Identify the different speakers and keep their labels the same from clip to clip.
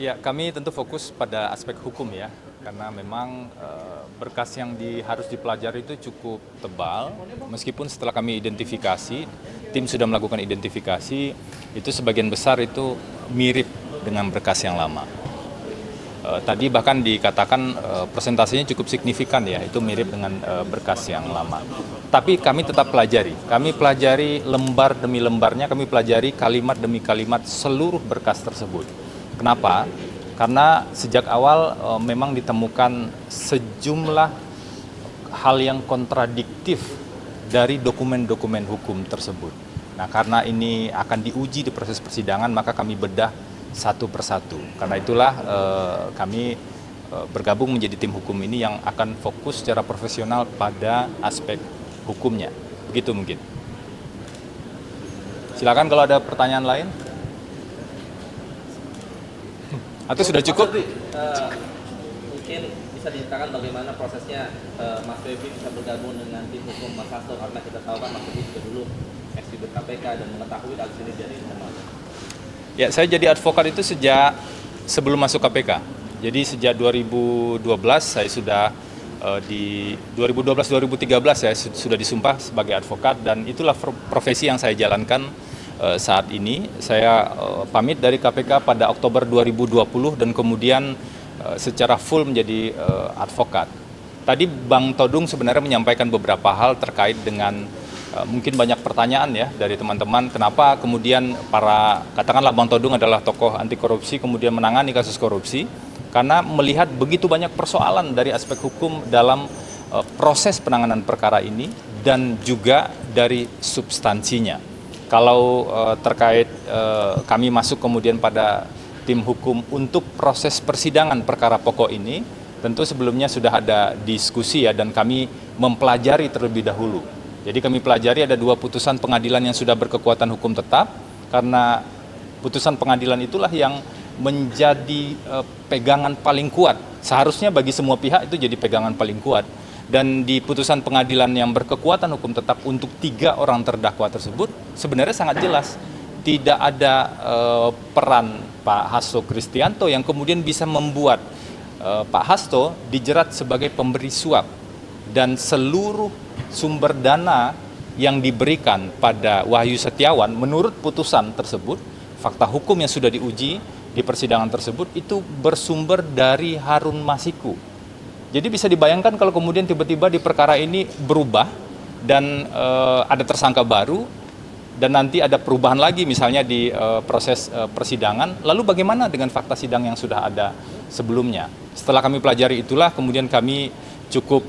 Speaker 1: Ya, kami tentu fokus pada aspek hukum ya, karena memang berkas yang harus dipelajari itu cukup tebal. Meskipun setelah kami identifikasi, tim sudah melakukan identifikasi, itu sebagian besar itu mirip dengan berkas yang lama. Tadi bahkan dikatakan presentasinya cukup signifikan ya, itu mirip dengan berkas yang lama. Tapi kami tetap pelajari, kami pelajari lembar demi lembarnya, kami pelajari kalimat demi kalimat seluruh berkas tersebut. Kenapa? Karena sejak awal memang ditemukan sejumlah hal yang kontradiktif dari dokumen-dokumen hukum tersebut. Nah, karena ini akan diuji di proses persidangan, maka kami bedah satu persatu. Karena itulah kami bergabung menjadi tim hukum ini yang akan fokus secara profesional pada aspek hukumnya. Begitu mungkin. Silakan kalau ada pertanyaan lain. Atau sudah cukup?
Speaker 2: Mungkin bisa diceritakan bagaimana prosesnya Mas Feby bisa bergabung dengan tim hukum Mas Hasto, karena kita tahu kan Mas Feby juga dulu ex-Jubir KPK dan mengetahui kasus ini dari informasi.
Speaker 1: Ya, saya jadi advokat itu sejak sebelum masuk KPK. Jadi sejak 2012 saya sudah di 2012-2013 saya sudah disumpah sebagai advokat, dan itulah profesi yang saya jalankan saat ini. Saya pamit dari KPK pada Oktober 2020 dan kemudian secara full menjadi advokat. Tadi Bang Todung sebenarnya menyampaikan beberapa hal terkait dengan mungkin banyak pertanyaan ya dari teman-teman, kenapa kemudian katakanlah Bang Todung adalah tokoh anti korupsi kemudian menangani kasus korupsi, karena melihat begitu banyak persoalan dari aspek hukum dalam proses penanganan perkara ini dan juga dari substansinya. Kalau terkait kami masuk kemudian pada tim hukum untuk proses persidangan perkara pokok ini, tentu sebelumnya sudah ada diskusi ya, dan kami mempelajari terlebih dahulu. Jadi kami pelajari ada 2 putusan pengadilan yang sudah berkekuatan hukum tetap, karena putusan pengadilan itulah yang menjadi pegangan paling kuat. Seharusnya bagi semua pihak itu jadi pegangan paling kuat. Dan di putusan pengadilan yang berkekuatan hukum tetap untuk 3 orang terdakwa tersebut sebenarnya sangat jelas tidak ada peran Pak Hasto Kristianto yang kemudian bisa membuat Pak Hasto dijerat sebagai pemberi suap, dan seluruh sumber dana yang diberikan pada Wahyu Setiawan menurut putusan tersebut, fakta hukum yang sudah diuji di persidangan tersebut itu bersumber dari Harun Masiku. Jadi bisa dibayangkan kalau kemudian tiba-tiba di perkara ini berubah dan ada tersangka baru dan nanti ada perubahan lagi misalnya di proses persidangan, lalu bagaimana dengan fakta sidang yang sudah ada sebelumnya? Setelah kami pelajari itulah kemudian kami cukup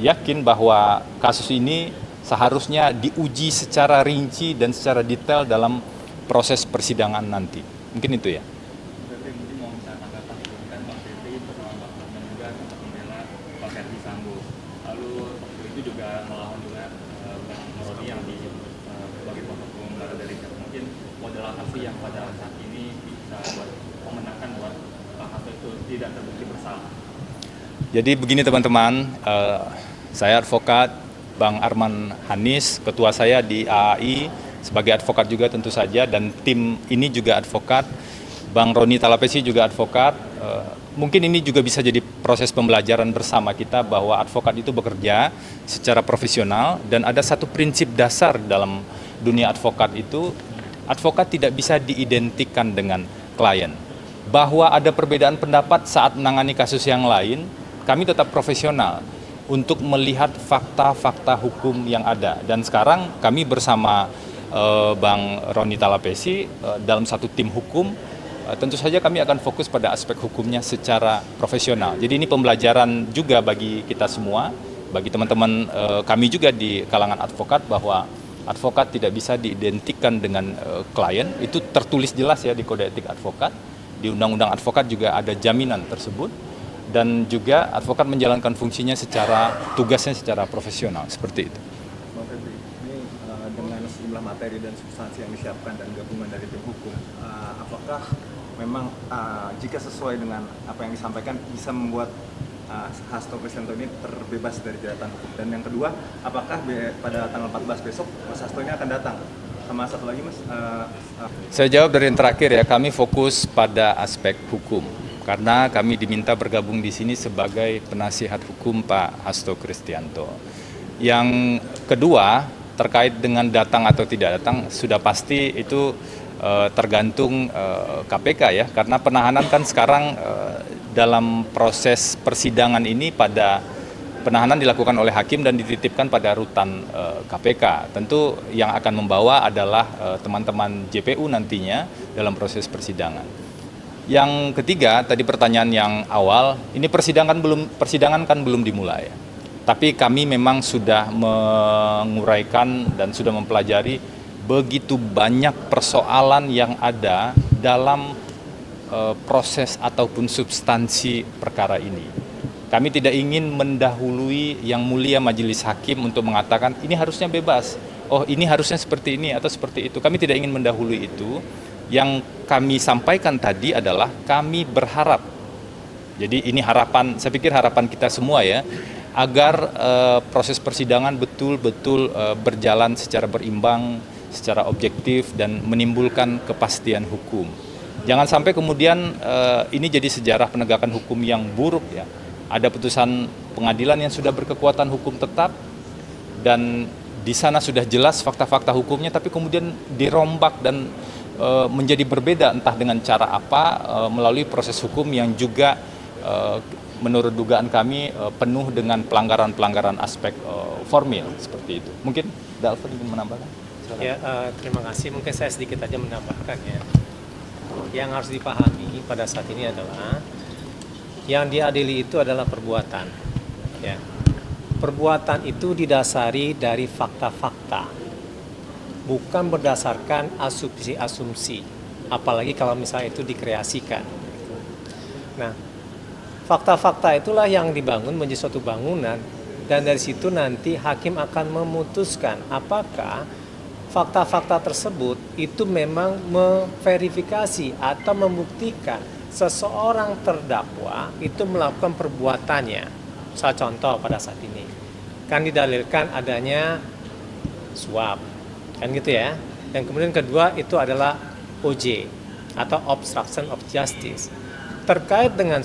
Speaker 1: yakin bahwa kasus ini seharusnya diuji secara rinci dan secara detail dalam proses persidangan nanti. Mungkin itu ya.
Speaker 3: Lalu itu juga melawan juga Bang Roni yang sebagai hukum dari mungkin model asasi yang pada saat ini bisa buat memenangkan buat Pak Hasto itu tidak terbukti bersalah.
Speaker 1: Jadi begini teman-teman, saya advokat Bang Arman Hanis, ketua saya di AAI, sebagai advokat juga tentu saja, dan tim ini juga advokat, Bang Roni Talapesi juga advokat. Mungkin ini juga bisa jadi proses pembelajaran bersama kita bahwa advokat itu bekerja secara profesional, dan ada satu prinsip dasar dalam dunia advokat itu, advokat tidak bisa diidentikan dengan klien. Bahwa ada perbedaan pendapat saat menangani kasus yang lain, kami tetap profesional untuk melihat fakta-fakta hukum yang ada. Dan sekarang kami bersama Bang Roni Talapesi dalam satu tim hukum, tentu saja kami akan fokus pada aspek hukumnya secara profesional. Jadi ini pembelajaran juga bagi kita semua, bagi teman-teman kami juga di kalangan advokat, bahwa advokat tidak bisa diidentikan dengan klien. Itu tertulis jelas ya di Kode Etik Advokat, di Undang-Undang Advokat juga ada jaminan tersebut, dan juga advokat menjalankan fungsinya tugasnya secara profesional, seperti itu.
Speaker 4: Bang Feby, ini dengan sejumlah materi dan substansi yang disiapkan dan gabungan dari tim hukum, apakah memang jika sesuai dengan apa yang disampaikan bisa membuat Hasto Kristianto ini terbebas dari jeratan hukum? Dan yang kedua, apakah pada tanggal 14 besok Mas Hasto ini akan datang Sama satu lagi Mas,
Speaker 1: Saya jawab dari yang terakhir ya, kami fokus pada aspek hukum. Karena kami diminta bergabung di sini sebagai penasihat hukum Pak Hasto Kristianto. Yang kedua, terkait dengan datang atau tidak datang, sudah pasti itu tergantung KPK ya. Karena penahanan kan sekarang dalam proses persidangan ini penahanan dilakukan oleh hakim dan dititipkan pada rutan KPK. Tentu yang akan membawa adalah teman-teman JPU nantinya dalam proses persidangan. Yang ketiga, tadi pertanyaan yang awal, ini persidangan kan belum dimulai. Tapi kami memang sudah menguraikan dan sudah mempelajari begitu banyak persoalan yang ada dalam proses ataupun substansi perkara ini. Kami tidak ingin mendahului yang mulia majelis hakim untuk mengatakan ini harusnya bebas, oh ini harusnya seperti ini atau seperti itu. Kami tidak ingin mendahului itu. Yang kami sampaikan tadi adalah kami berharap, jadi ini harapan, saya pikir harapan kita semua ya, agar proses persidangan betul-betul berjalan secara berimbang, secara objektif dan menimbulkan kepastian hukum. Jangan sampai kemudian ini jadi sejarah penegakan hukum yang buruk ya. Ada putusan pengadilan yang sudah berkekuatan hukum tetap dan di sana sudah jelas fakta-fakta hukumnya, tapi kemudian dirombak dan menjadi berbeda entah dengan cara apa melalui proses hukum yang juga menurut dugaan kami penuh dengan pelanggaran-pelanggaran aspek formil seperti itu. Mungkin Dalvan ingin menambahkan?
Speaker 5: Ya, terima kasih. Mungkin saya sedikit aja menambahkan ya. Yang harus dipahami pada saat ini adalah yang diadili itu adalah perbuatan. Ya. Perbuatan itu didasari dari fakta-fakta, bukan berdasarkan asumsi-asumsi, apalagi kalau misalnya itu dikreasikan. Nah, fakta-fakta itulah yang dibangun menjadi suatu bangunan, dan dari situ nanti hakim akan memutuskan apakah fakta-fakta tersebut itu memang memverifikasi atau membuktikan seseorang terdakwa itu melakukan perbuatannya. Misal contoh pada saat ini, kan didalilkan adanya suap, kan gitu ya. Yang kemudian kedua itu adalah OJ atau obstruction of justice terkait dengan